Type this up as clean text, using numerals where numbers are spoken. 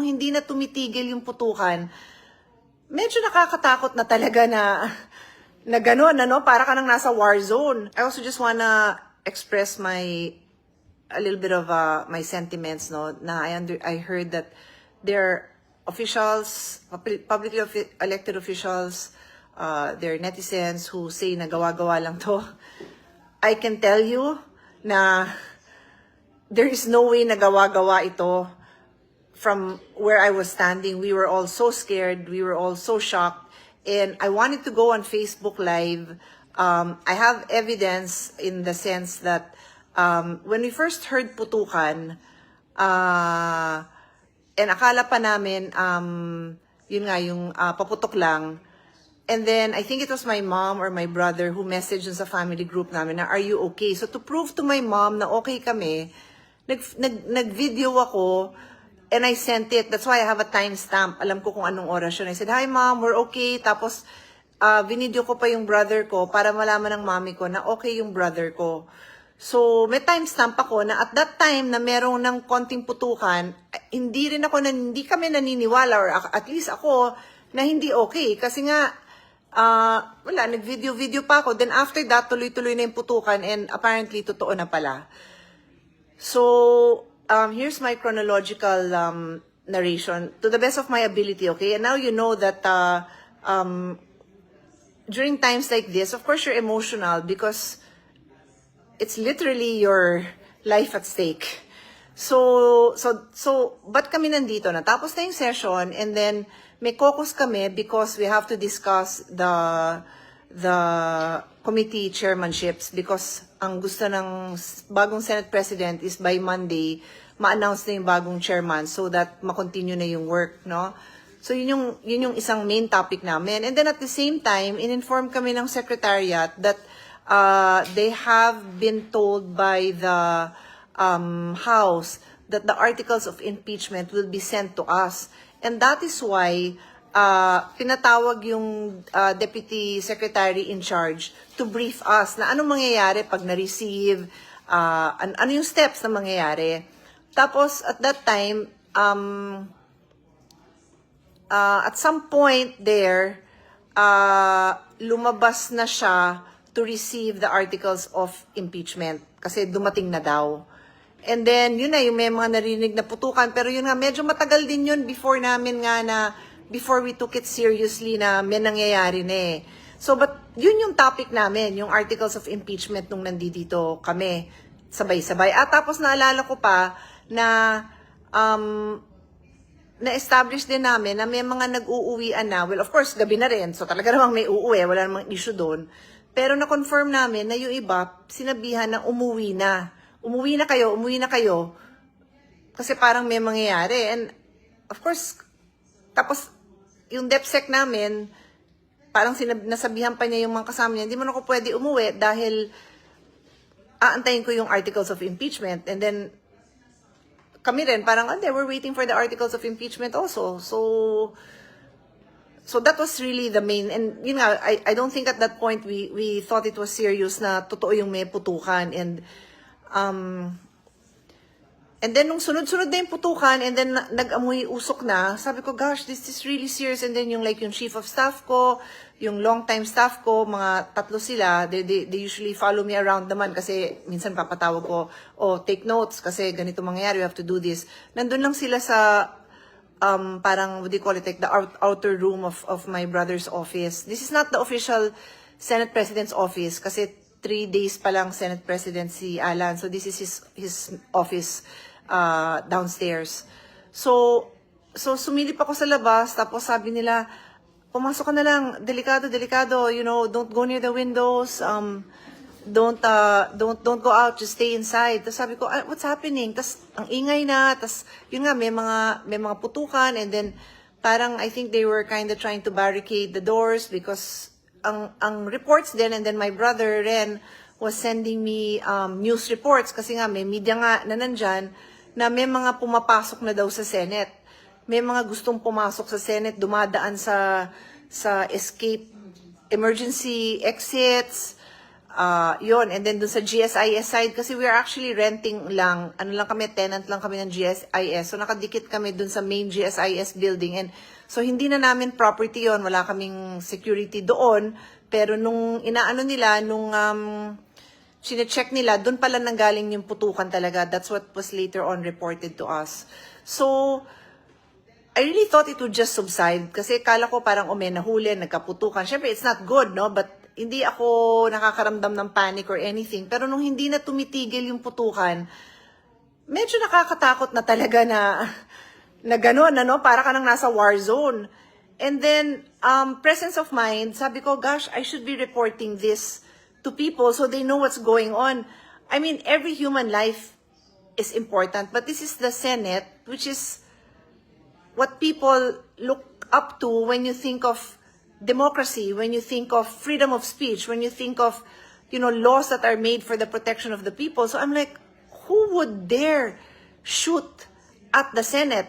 nung hindi na tumitigil yung putukan, medyo nakakatakot na talaga na gano'n, ano? Para ka nang nasa war zone. I also just wanna express a little bit of my sentiments, no? Na I heard that there are officials, publicly elected officials, there are netizens who say na gawa-gawa lang to. I can tell you na there is no way na gawa-gawa ito. From where I was standing, we were all so scared, we were all so shocked, and I wanted to go on Facebook Live. I have evidence in the sense that when we first heard putukan, and akala pa namin, yun nga, yung paputok lang. And then, I think it was my mom or my brother who messaged sa family group namin na, are you okay? So, to prove to my mom na okay kami, nag-video ako, and I sent it. That's why I have a timestamp. Alam ko kung anong oras yun. I said, hi mom, we're okay. Tapos, binidyo ko pa yung brother ko para malaman ng mami ko na okay yung brother ko. So, may timestamp ako na at that time na merong ng konting putukan, hindi kami naniniwala, or at least ako, na hindi okay. Kasi nga, wala, nag-video pa ako. Then after that, tuloy-tuloy na yung putukan, and apparently, totoo na pala. So, here's my chronological narration to the best of my ability, okay? And now you know that during times like this, of course, you're emotional because it's literally your life at stake. So, ba't kami nandito? Natapos na yung session, and then may caucus kami because we have to discuss the committee chairmanships, because ang gusto ng bagong Senate President is by Monday, ma-announce na yung bagong chairman so that ma-continue na yung work, no? So yun yung isang main topic namin. And then at the same time, in-inform kami ng Secretariat that they have been told by the House that the articles of impeachment will be sent to us. And that is why pinatawag yung Deputy Secretary in charge to brief us na anong mangyayari pag na-receive, ano yung steps na mangyayari. Tapos, at that time, at some point there, lumabas na siya to receive the articles of impeachment kasi dumating na daw. And then, yun na, yung may mga narinig na putukan. Pero yun nga, medyo matagal din yun before we took it seriously na may nangyayari na eh. So, but yun yung topic namin, yung articles of impeachment nung nandito kami, sabay-sabay. At tapos naalala ko pa na na-establish din namin na may mga nag-uuwian na. Well, of course, gabi na rin. So, talaga namang may uuwi. Wala namang issue doon. Pero na-confirm namin na yung iba, sinabihan na umuwi na. Umuwi na kayo. Kasi parang may mangyayari. And, of course, tapos, yung DepSec namin, parang nasabihan pa niya yung mga kasama niya, hindi mo na ako pwede umuwi dahil aantayin ko yung articles of impeachment. And then, kami rin, parang, we're waiting for the articles of impeachment also. So that was really the main, and yun nga, I don't think at that point we thought it was serious na totoo yung may putukan, and then nung sunod-sunod na yung putukan, and then nag-amoy usok na, sabi ko, gosh, this is really serious. And then yung chief of staff ko, yung long-time staff ko, mga tatlo sila, they usually follow me around naman kasi minsan papatawag ko, take notes kasi ganito mangyayari, you have to do this. Nandun lang sila sa parang, what do you call it, like the outer room of my brother's office. This is not the official Senate President's office kasi 3 days pa lang Senate President si Alan. So this is his office downstairs. So sumilip ako sa labas, tapos sabi nila, pumasok ka na lang, delikado, don't go near the windows, don't go out, just stay inside. Tapos sabi ko, what's happening? Tapos ang ingay na, tapos yun nga, may mga putukan, and then parang I think they were kind of trying to barricade the doors because ang reports din, and then my brother Ren was sending me news reports kasi nga may media nga na nandyan na may mga pumapasok na daw sa Senate. May mga gustong pumasok sa Senate, dumadaan sa escape emergency exits. Yun. And then dun sa GSIS side, kasi we are actually renting lang, tenant lang kami ng GSIS. So nakadikit kami dun sa main GSIS building. And so hindi na namin property yon, wala kaming security doon. Pero nung inaano nila, nung sinecheck nila, dun pala nanggaling yung putukan talaga. That's what was later on reported to us. So, I really thought it would just subside kasi kala ko parang nahuli, nagkaputukan. Syempre, it's not good, no? But hindi ako nakakaramdam ng panic or anything. Pero nung hindi na tumitigil yung putukan, medyo nakakatakot na talaga na gano'n, ano? Para ka nang nasa war zone. And then, presence of mind, sabi ko, gosh, I should be reporting this to people so they know what's going on. I mean, every human life is important, but this is the Senate, which is what people look up to when you think of democracy, when you think of freedom of speech, when you think of, laws that are made for the protection of the people. So I'm like, who would dare shoot at the Senate?